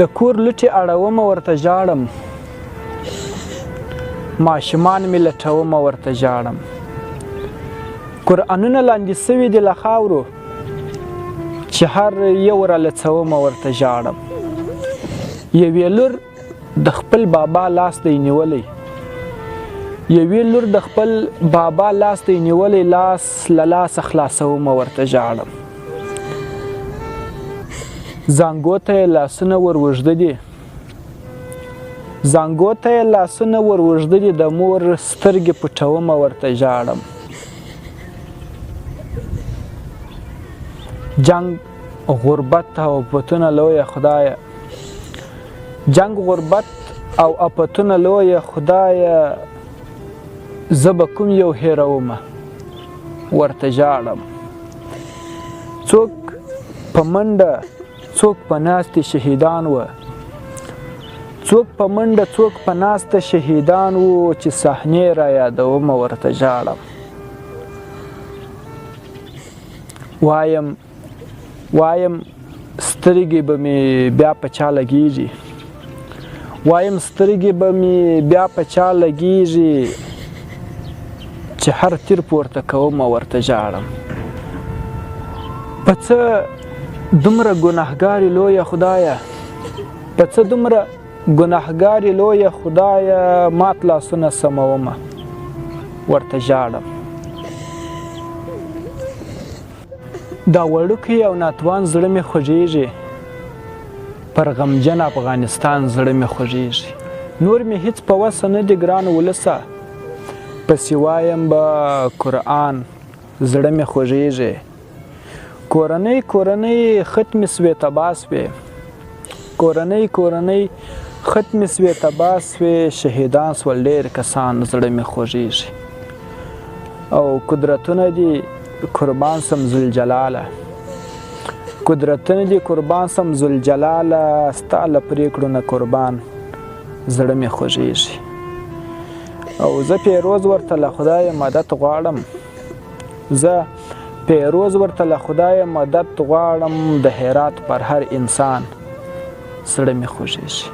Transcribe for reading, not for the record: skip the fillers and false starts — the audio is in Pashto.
د کور لوټې اړومه ورته ژاړم، ماشومان مې لټومه ورته ژاړم. قرآنونه لاندې سوي دي له خاورو، چې هر یو رالڅومه ورته ژاړم. یوې لور د خپل بابا لاس دی نیولی، یوې لور د خپل بابا لاس دی نیولی، لاس له لاسه خلاصومه ورته ژاړم. زانګو ته یې لاسونه ور اوږده دي، زانګو ته یې لاسونه ور اوږده دي، د مور سترګې پټومه ورته ژاړم. جنگ غربت او آفتونه لویه خدایه، جنگ غربت او آفتونه لویه خدایه، زه به کوم یو هېرومه ورته ژاړم. څوک په منډه څوک په ناستې شهیدان وه، څوک په منډه څوک په ناسته شهیدان وو، چې صحنې را یادومه ورته ژاړم. وایم سترګې به مې بیا په چا لګېږي، وایم سترګې به مې بیا په چا لګېږي، چې هر تیر پورته کومه ورته ژاړم. په څه دومره ګناهګارې لویه خدایه، په څه دومره ګناهګارې لویه خدایه، مات لاسونه سمومه ورته ژاړم. دا وړوکی او ناتوان زړه مې خوږېږي، پر غمجن افغانستان زړه مې خوږېږي. نور مې هېڅ په وسه نه دي ګران ولسه، پسې وایم به قرآن زړه مې خوږېږي. کورنۍ ختمې سوې تباه سوې، کورنۍ ختمې سوې تباه سوې، شهیدان سول ډېر کسان زړه مې خوږېږي. او قدرتونه دي قربان سم ذوالجلاله، قدرتونه دي قربان سم ذوالجلاله، ستا له پرېکړو نه قربان زړه مې خوږېږي. او زه پیروز ورته له خدایه مدد غواړم، زه پیروز ورته له خدایه مدد غواړم، د هرات پر هر انسان زړه مې خوږېږي.